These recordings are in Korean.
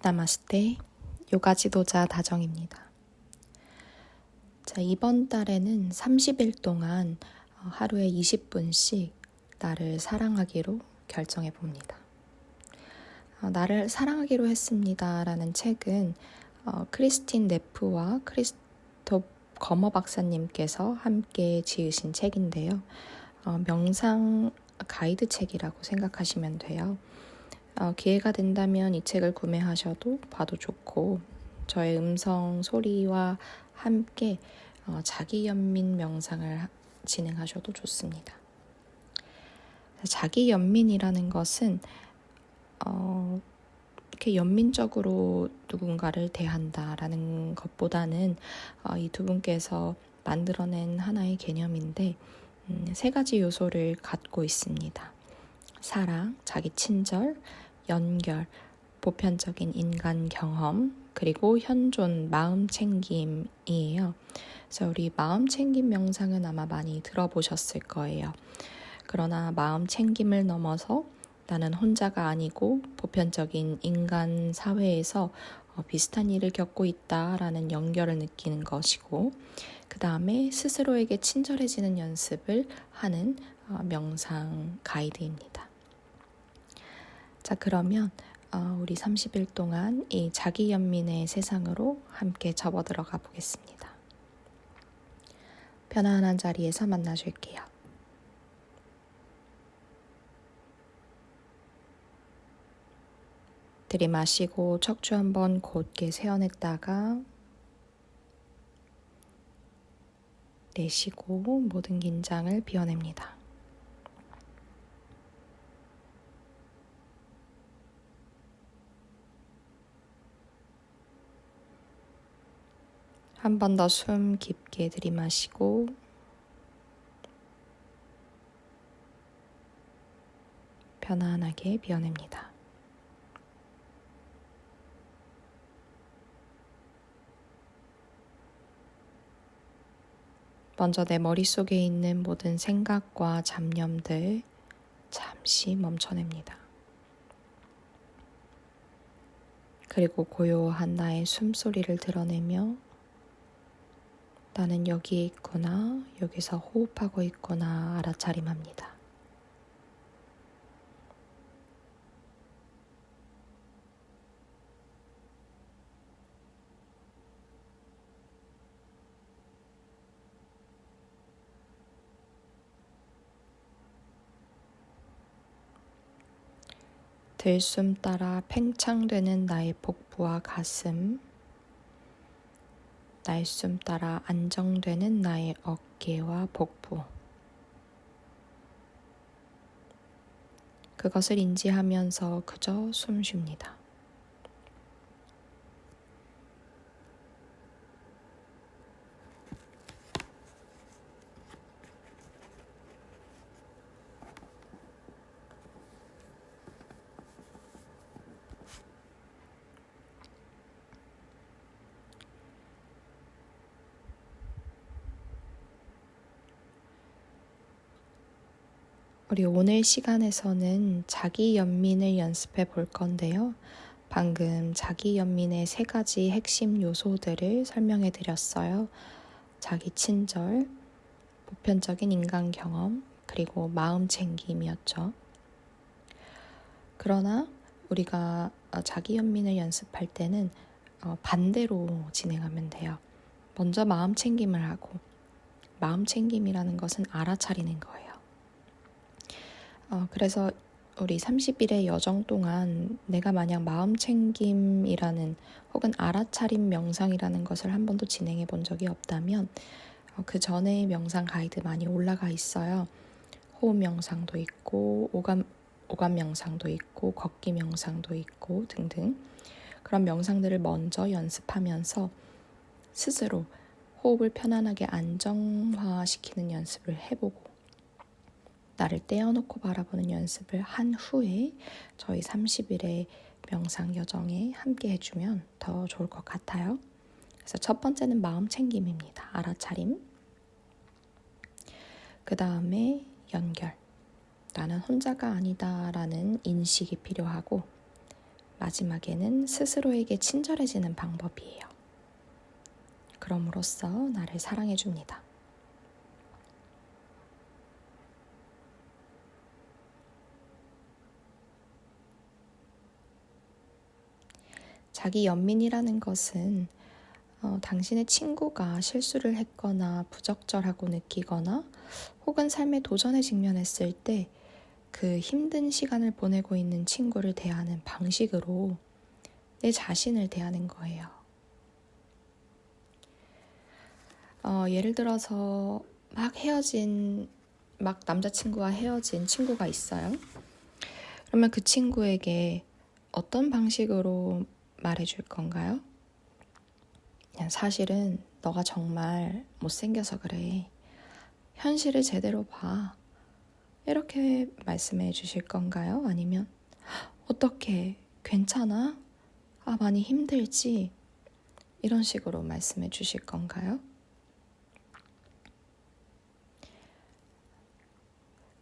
나마스테, 요가 지도자 다정입니다. 자, 이번 달에는 30일 동안 하루에 20분씩 나를 사랑하기로 결정해 봅니다. 나를 사랑하기로 했습니다 라는 책은 크리스틴 네프와 크리스토프 거머 박사님께서 함께 지으신 책인데요. 명상 가이드 책이라고 생각하시면 돼요. 기회가 된다면 이 책을 구매하셔도 봐도 좋고, 저의 음성 소리와 함께 자기 연민 명상을 진행하셔도 좋습니다. 자기 연민이라는 것은 이렇게 연민적으로 누군가를 대한다라는 것보다는 이 두 분께서 만들어낸 하나의 개념인데 세 가지 요소를 갖고 있습니다. 사랑, 자기 친절, 연결, 보편적인 인간 경험, 그리고 현존, 마음 챙김이에요. 그래서 우리 마음 챙김 명상은 아마 많이 들어보셨을 거예요. 그러나 마음 챙김을 넘어서 나는 혼자가 아니고 보편적인 인간 사회에서 비슷한 일을 겪고 있다라는 연결을 느끼는 것이고, 그 다음에 스스로에게 친절해지는 연습을 하는 명상 가이드입니다. 자, 그러면 우리 30일 동안 이 자기 연민의 세상으로 함께 접어 들어가 보겠습니다. 편안한 자리에서 만나줄게요. 들이마시고 척추 한번 곧게 세워냈다가 내쉬고 모든 긴장을 비워냅니다. 한 번 더 숨 깊게 들이마시고 편안하게 비워냅니다. 먼저 내 머릿속에 있는 모든 생각과 잡념들 잠시 멈춰냅니다. 그리고 고요한 나의 숨소리를 드러내며 나는 여기에 있구나, 여기서 호흡하고 있구나 알아차림합니다. 들숨 따라 팽창되는 나의 복부와 가슴, 날숨 따라 안정되는 나의 어깨와 복부, 그것을 인지하면서 그저 숨 쉽니다. 우리 오늘 시간에서는 자기 연민을 연습해 볼 건데요. 방금 자기 연민의 세 가지 핵심 요소들을 설명해 드렸어요. 자기 친절, 보편적인 인간 경험, 그리고 마음 챙김이었죠. 그러나 우리가 자기 연민을 연습할 때는 반대로 진행하면 돼요. 먼저 마음 챙김을 하고, 마음 챙김이라는 것은 알아차리는 거예요. 그래서 우리 30일의 여정 동안 내가 만약 마음 챙김이라는 혹은 알아차림 명상이라는 것을 한 번도 진행해 본 적이 없다면 그 전에 명상 가이드 많이 올라가 있어요. 호흡 명상도 있고 오감 명상도 있고 걷기 명상도 있고 등등, 그런 명상들을 먼저 연습하면서 스스로 호흡을 편안하게 안정화시키는 연습을 해보고 나를 떼어놓고 바라보는 연습을 한 후에 저희 30일의 명상 여정에 함께 해주면 더 좋을 것 같아요. 그래서 첫 번째는 마음 챙김입니다. 알아차림. 그 다음에 연결. 나는 혼자가 아니다라는 인식이 필요하고, 마지막에는 스스로에게 친절해지는 방법이에요. 그럼으로써 나를 사랑해 줍니다. 자기 연민이라는 것은 당신의 친구가 실수를 했거나 부적절하고 느끼거나 혹은 삶의 도전에 직면했을 때 그 힘든 시간을 보내고 있는 친구를 대하는 방식으로 내 자신을 대하는 거예요. 예를 들어서 막 남자친구와 헤어진 친구가 있어요. 그러면 그 친구에게 어떤 방식으로 말해줄 건가요? 그냥 사실은 너가 정말 못생겨서 그래. 현실을 제대로 봐. 이렇게 말씀해 주실 건가요? 아니면 어떻게 괜찮아? 많이 힘들지? 이런 식으로 말씀해 주실 건가요?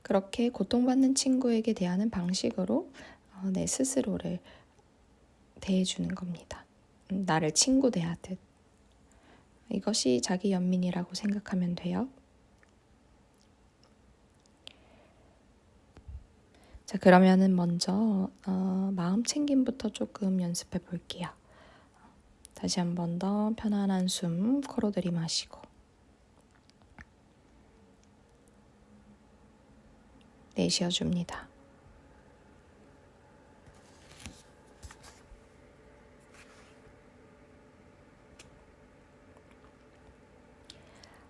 그렇게 고통받는 친구에게 대하는 방식으로 내 스스로를 대해주는 겁니다. 나를 친구 대하듯. 이것이 자기 연민이라고 생각하면 돼요. 자, 그러면은 먼저 마음 챙김부터 조금 연습해 볼게요. 다시 한 번 더 편안한 숨 코로 들이마시고 내쉬어줍니다.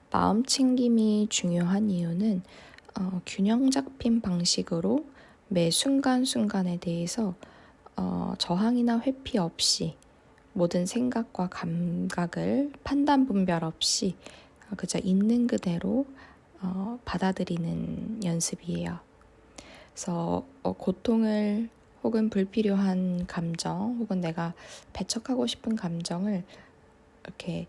마음 챙김이 중요한 이유는 균형 잡힌 방식으로 매 순간순간에 대해서 저항이나 회피 없이 모든 생각과 감각을 판단 분별 없이 그저 있는 그대로 받아들이는 연습이에요. 그래서 고통을 혹은 불필요한 감정 혹은 내가 배척하고 싶은 감정을 이렇게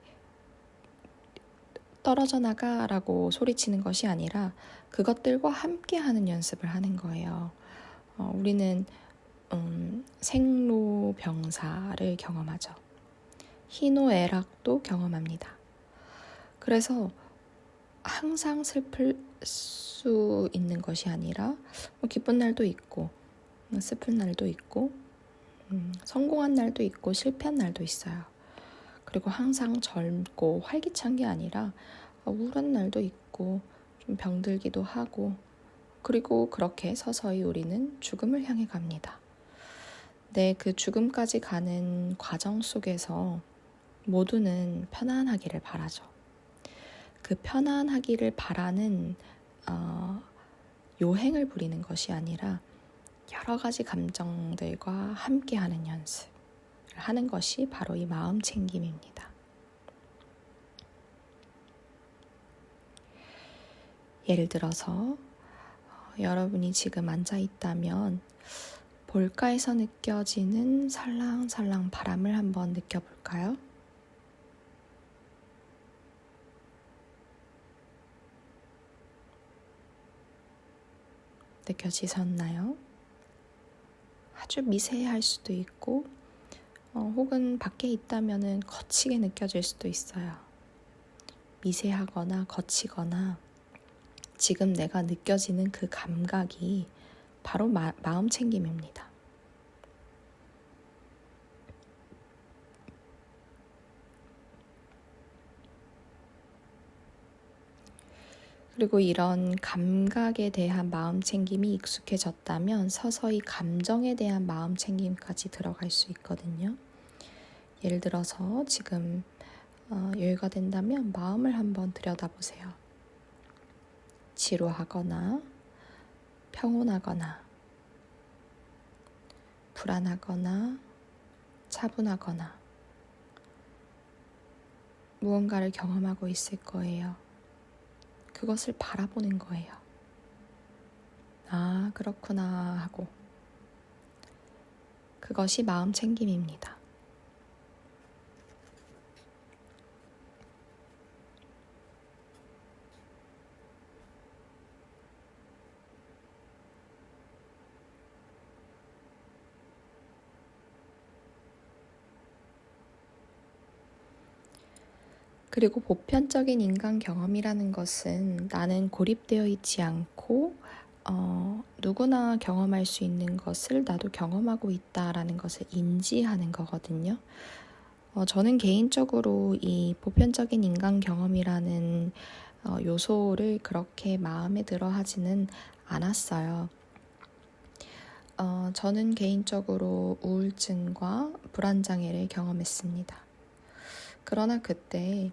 떨어져 나가라고 소리치는 것이 아니라 그것들과 함께 하는 연습을 하는 거예요. 우리는 생로병사를 경험하죠. 희노애락도 경험합니다. 그래서 항상 슬플 수 있는 것이 아니라 기쁜 날도 있고 슬픈 날도 있고 성공한 날도 있고 실패한 날도 있어요. 그리고 항상 젊고 활기찬 게 아니라 우울한 날도 있고 좀 병들기도 하고 그리고 그렇게 서서히 우리는 죽음을 향해 갑니다. 그 죽음까지 가는 과정 속에서 모두는 편안하기를 바라죠. 그 편안하기를 바라는 요행을 부리는 것이 아니라 여러 가지 감정들과 함께하는 연습을 하는 것이 바로 이 마음 챙김입니다. 예를 들어서 여러분이 지금 앉아 있다면 볼가에서 느껴지는 살랑살랑 바람을 한번 느껴볼까요? 느껴지셨나요? 아주 미세할 수도 있고 혹은 밖에 있다면 거치게 느껴질 수도 있어요. 미세하거나 거치거나 지금 내가 느껴지는 그 감각이 바로 마음 챙김입니다. 그리고 이런 감각에 대한 마음 챙김이 익숙해졌다면 서서히 감정에 대한 마음 챙김까지 들어갈 수 있거든요. 예를 들어서 지금 여유가 된다면 마음을 한번 들여다보세요. 지루하거나 평온하거나 불안하거나 차분하거나 무언가를 경험하고 있을 거예요. 그것을 바라보는 거예요. 그렇구나 하고. 그것이 마음 챙김입니다. 그리고 보편적인 인간 경험이라는 것은 나는 고립되어 있지 않고 누구나 경험할 수 있는 것을 나도 경험하고 있다라는 것을 인지하는 거거든요. 저는 개인적으로 이 보편적인 인간 경험이라는 요소를 그렇게 마음에 들어 하지는 않았어요. 저는 개인적으로 우울증과 불안장애를 경험했습니다. 그러나 그때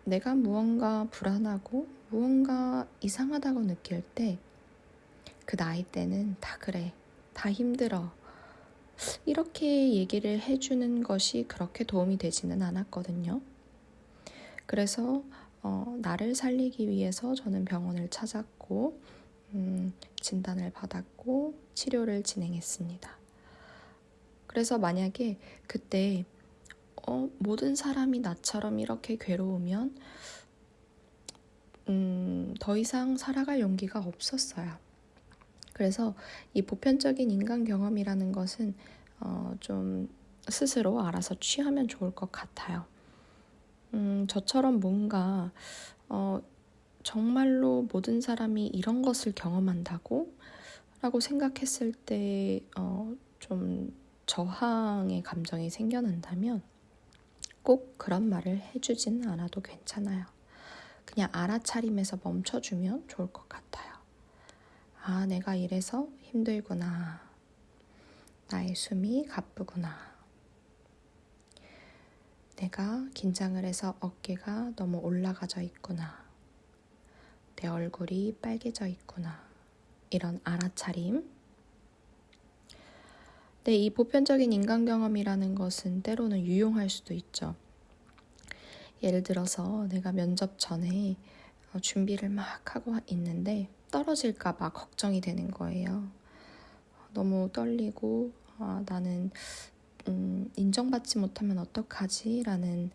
내가 무언가 불안하고 무언가 이상하다고 느낄 때 그 나이 때는 다 그래, 다 힘들어 이렇게 얘기를 해주는 것이 그렇게 도움이 되지는 않았거든요. 그래서 나를 살리기 위해서 저는 병원을 찾았고 진단을 받았고 치료를 진행했습니다. 그래서 만약에 그때 모든 사람이 나처럼 이렇게 괴로우면 더 이상 살아갈 용기가 없었어요. 그래서 이 보편적인 인간 경험이라는 것은 좀 스스로 알아서 취하면 좋을 것 같아요. 저처럼 뭔가 정말로 모든 사람이 이런 것을 경험한다고? 라고 생각했을 때 좀 저항의 감정이 생겨난다면 꼭 그런 말을 해주지는 않아도 괜찮아요. 그냥 알아차림에서 멈춰주면 좋을 것 같아요. 아, 내가 이래서 힘들구나. 나의 숨이 가쁘구나. 내가 긴장을 해서 어깨가 너무 올라가져 있구나. 내 얼굴이 빨개져 있구나. 이런 알아차림. 네, 이 보편적인 인간 경험이라는 것은 때로는 유용할 수도 있죠. 예를 들어서 내가 면접 전에 준비를 막 하고 있는데 떨어질까 봐 걱정이 되는 거예요. 너무 떨리고 나는 인정받지 못하면 어떡하지? 라는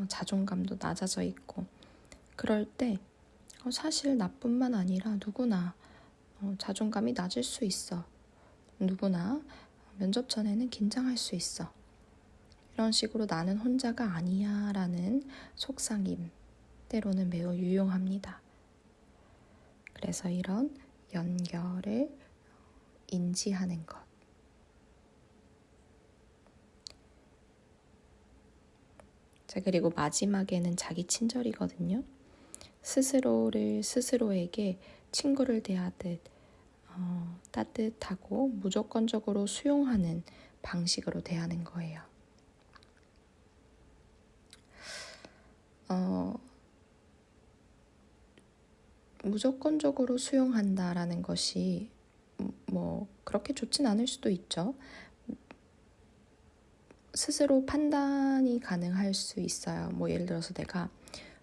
자존감도 낮아져 있고 그럴 때 사실 나뿐만 아니라 누구나 자존감이 낮을 수 있어. 누구나 면접 전에는 긴장할 수 있어. 이런 식으로 나는 혼자가 아니야 라는 속삭임 때로는 매우 유용합니다. 그래서 이런 연결을 인지하는 것. 자, 그리고 마지막에는 자기 친절이거든요. 스스로를 스스로에게 친구를 대하듯 따뜻하고 무조건적으로 수용하는 방식으로 대하는 거예요. 무조건적으로 수용한다라는 것이 뭐 그렇게 좋진 않을 수도 있죠. 스스로 판단이 가능할 수 있어요. 뭐 예를 들어서 내가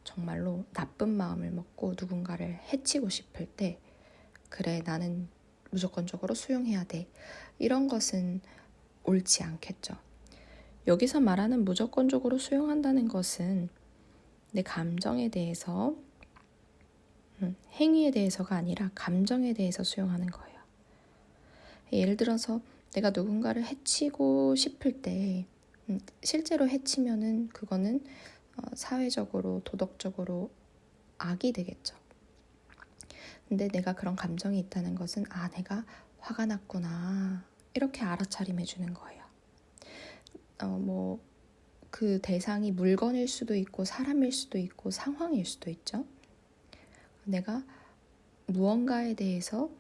정말로 나쁜 마음을 먹고 누군가를 해치고 싶을 때 그래, 나는 무조건적으로 수용해야 돼. 이런 것은 옳지 않겠죠. 여기서 말하는 무조건적으로 수용한다는 것은 내 감정에 대해서 행위에 대해서가 아니라 감정에 대해서 수용하는 거예요. 예를 들어서 내가 누군가를 해치고 싶을 때 실제로 해치면은 그거는 사회적으로 도덕적으로 악이 되겠죠. 근데 내가 그런 감정이 있다는 것은 내가 화가 났구나 이렇게 알아차림해 주는 거예요. 그 대상이 물건일 수도 있고 사람일 수도 있고 상황일 수도 있죠. 내가 무언가에 대해서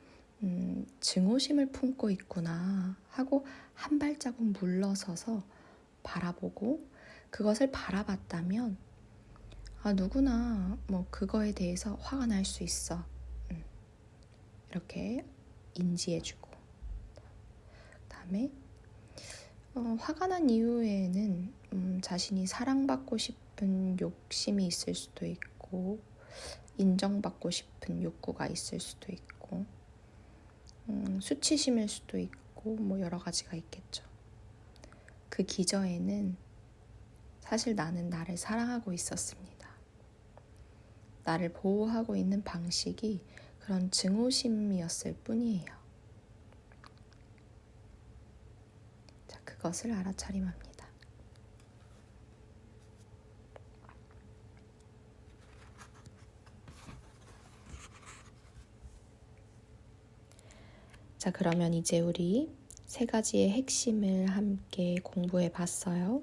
증오심을 품고 있구나 하고 한 발자국 물러서서 바라보고 그것을 바라봤다면 누구나 그거에 대해서 화가 날 수 있어. 이렇게 인지해주고 그다음에 화가 난 이후에는 자신이 사랑받고 싶은 욕심이 있을 수도 있고 인정받고 싶은 욕구가 있을 수도 있고 수치심일 수도 있고 여러 가지가 있겠죠. 그 기저에는 사실 나는 나를 사랑하고 있었습니다. 나를 보호하고 있는 방식이 그런 증오심이었을 뿐이에요. 자, 그것을 알아차림합니다. 자, 그러면 이제 우리 세 가지의 핵심을 함께 공부해 봤어요.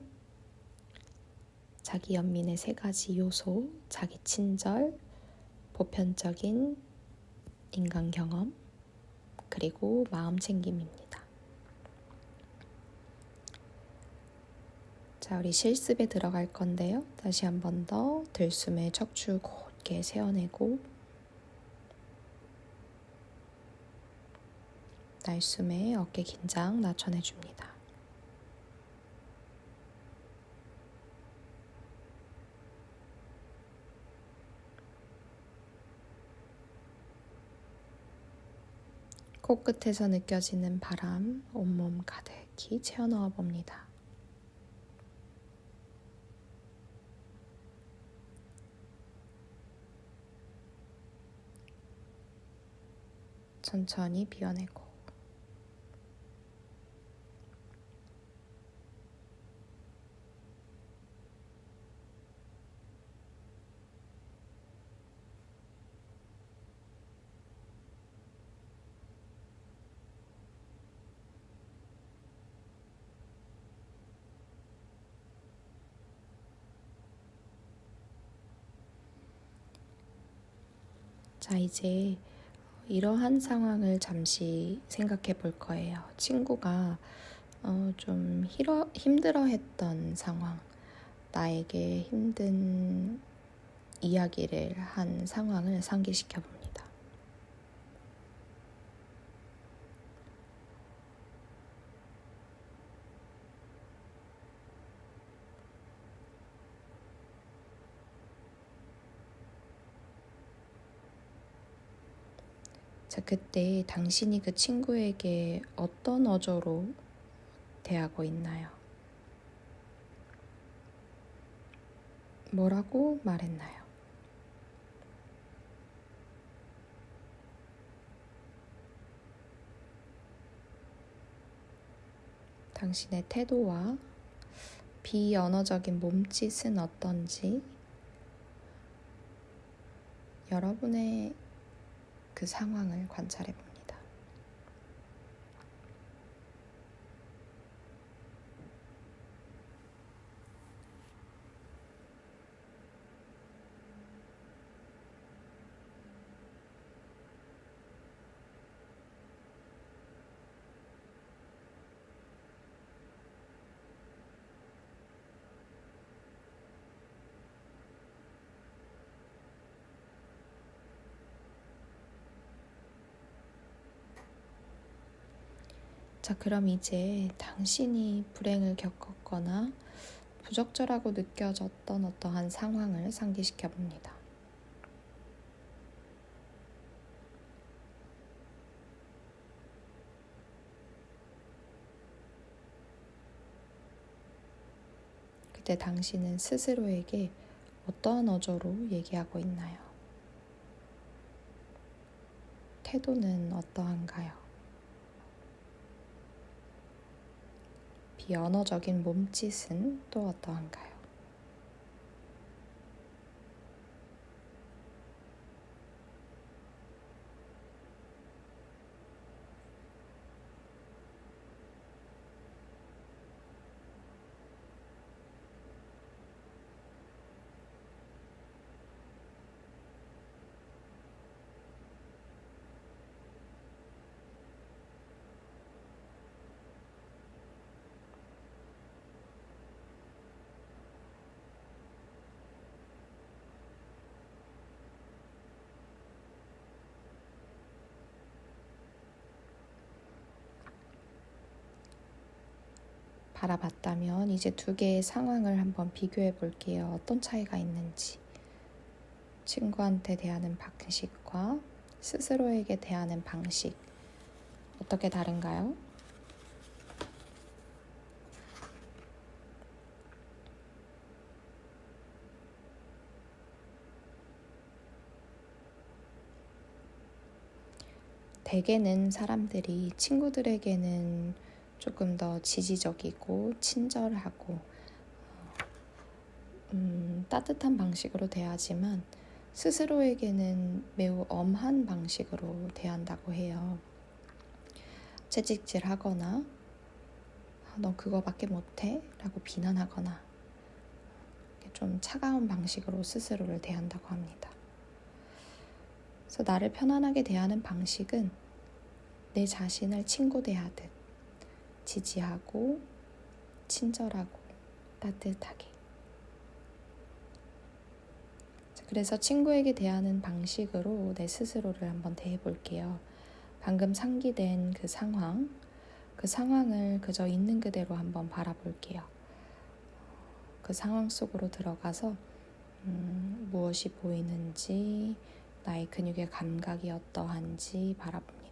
자기 연민의 세 가지 요소, 자기 친절, 보편적인 인간 경험, 그리고 마음 챙김입니다. 자, 우리 실습에 들어갈 건데요. 다시 한 번 더 들숨에 척추 곧게 세워내고 날숨에 어깨 긴장 낮춰내줍니다. 코끝에서 느껴지는 바람, 온몸 가득히 채워넣어 봅니다. 천천히 비워내고 자, 이제 이러한 상황을 잠시 생각해 볼 거예요. 친구가 좀 힘들어했던 상황, 나에게 힘든 이야기를 한 상황을 상기시켜 봅니다. 자, 그때 당신이 그 친구에게 어떤 어조로 대하고 있나요? 뭐라고 말했나요? 당신의 태도와 비언어적인 몸짓은 어떤지 여러분의 그 상황을 관찰해 봅니다. 자, 그럼 이제 당신이 불행을 겪었거나 부적절하고 느껴졌던 어떠한 상황을 상기시켜 봅니다. 그때 당신은 스스로에게 어떠한 어조로 얘기하고 있나요? 태도는 어떠한가요? 비언어적인 몸짓은 또 어떠한가요? 바라봤다면 이제 두 개의 상황을 한번 비교해 볼게요. 어떤 차이가 있는지. 친구한테 대하는 방식과 스스로에게 대하는 방식 어떻게 다른가요? 대개는 사람들이 친구들에게는 조금 더 지지적이고 친절하고 따뜻한 방식으로 대하지만 스스로에게는 매우 엄한 방식으로 대한다고 해요. 채찍질하거나 너 그거밖에 못해? 라고 비난하거나 좀 차가운 방식으로 스스로를 대한다고 합니다. 그래서 나를 편안하게 대하는 방식은 내 자신을 친구 대하듯 지지하고 친절하고 따뜻하게. 그래서 친구에게 대하는 방식으로 내 스스로를 한번 대해 볼게요. 방금 상기된 그 상황을 그저 있는 그대로 한번 바라볼게요. 그 상황 속으로 들어가서 무엇이 보이는지, 나의 근육의 감각이 어떠한지 바라봅니다.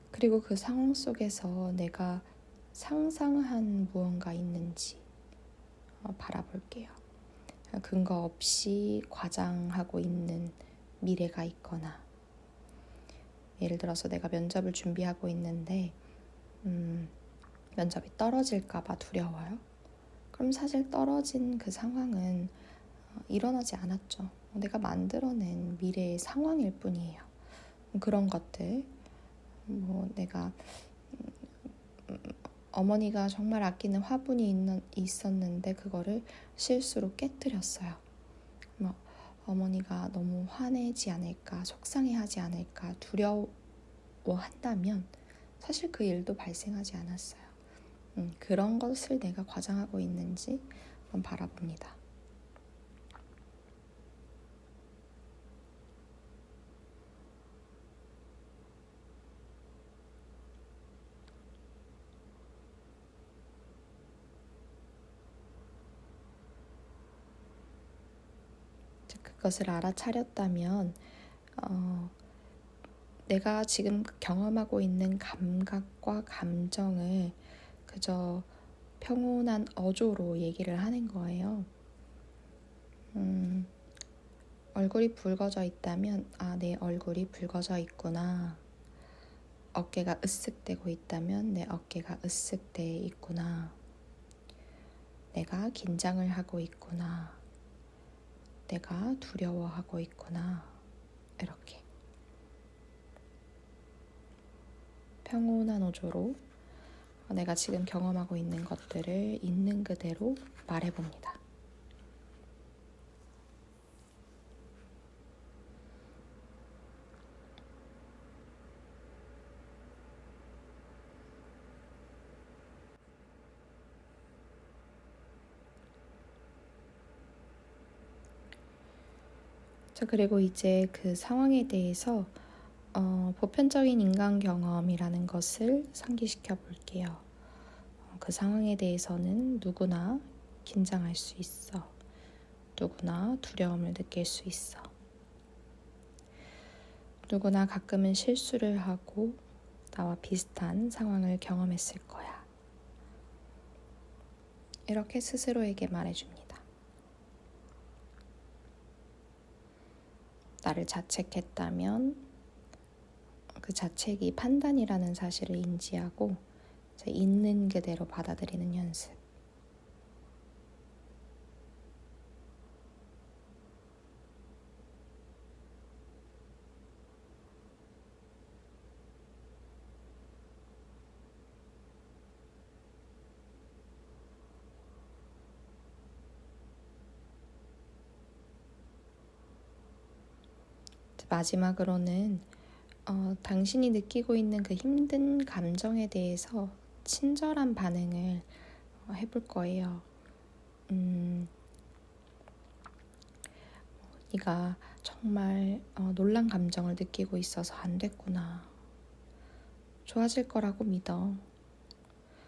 그리고 그 상황 속에서 내가 상상한 무언가 있는지 바라볼게요. 근거 없이 과장하고 있는 미래가 있거나, 예를 들어서 내가 면접을 준비하고 있는데 면접이 떨어질까 봐 두려워요. 그럼 사실 떨어진 그 상황은 일어나지 않았죠. 내가 만들어낸 미래의 상황일 뿐이에요. 그런 것들, 내가 어머니가 정말 아끼는 화분이 있었는데 그거를 실수로 깨뜨렸어요. 어머니가 너무 화내지 않을까, 속상해하지 않을까 두려워한다면 사실 그 일도 발생하지 않았어요. 그런 것을 내가 과장하고 있는지 한번 바라봅니다. 그것을 알아차렸다면 내가 지금 경험하고 있는 감각과 감정을 그저 평온한 어조로 얘기를 하는 거예요. 얼굴이 붉어져 있다면 내 얼굴이 붉어져 있구나. 어깨가 으쓱대고 있다면 내 어깨가 으쓱대 있구나. 내가 긴장을 하고 있구나. 내가 두려워하고 있구나. 이렇게 평온한 어조로 내가 지금 경험하고 있는 것들을 있는 그대로 말해봅니다. 자, 그리고 이제 그 상황에 대해서 보편적인 인간 경험이라는 것을 상기시켜 볼게요. 그 상황에 대해서는 누구나 긴장할 수 있어. 누구나 두려움을 느낄 수 있어. 누구나 가끔은 실수를 하고 나와 비슷한 상황을 경험했을 거야. 이렇게 스스로에게 말해줍니다. 나를 자책했다면 그 자책이 판단이라는 사실을 인지하고 있는 그대로 받아들이는 연습. 마지막으로는 당신이 느끼고 있는 그 힘든 감정에 대해서 친절한 반응을 해볼 거예요. 네가 정말 놀란 감정을 느끼고 있어서 안 됐구나. 좋아질 거라고 믿어.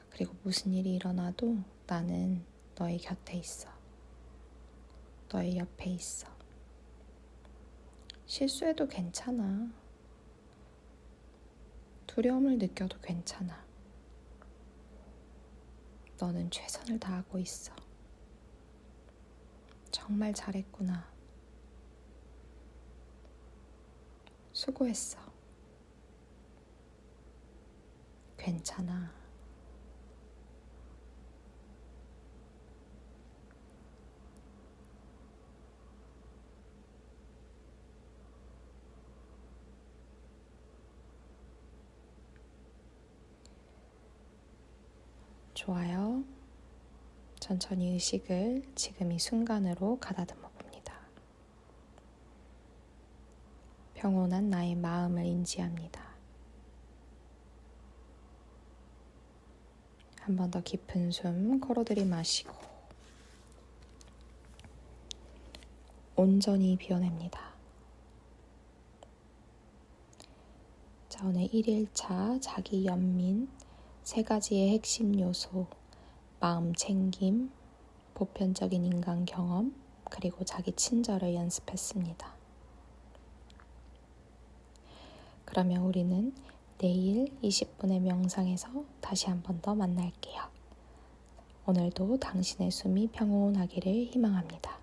그리고 무슨 일이 일어나도 나는 너의 곁에 있어. 너의 옆에 있어. 실수해도 괜찮아. 두려움을 느껴도 괜찮아. 너는 최선을 다하고 있어. 정말 잘했구나. 수고했어. 괜찮아. 좋아요. 천천히 의식을 지금 이 순간으로 가다듬어 봅니다. 평온한 나의 마음을 인지합니다. 한 번 더 깊은 숨 코로 들이마시고 온전히 비워냅니다. 자, 오늘 1일차 자기 연민 3가지의 핵심 요소, 마음 챙김, 보편적인 인간 경험, 그리고 자기 친절을 연습했습니다. 그러면 우리는 내일 20분의 명상에서 다시 한 번 더 만날게요. 오늘도 당신의 숨이 평온하기를 희망합니다.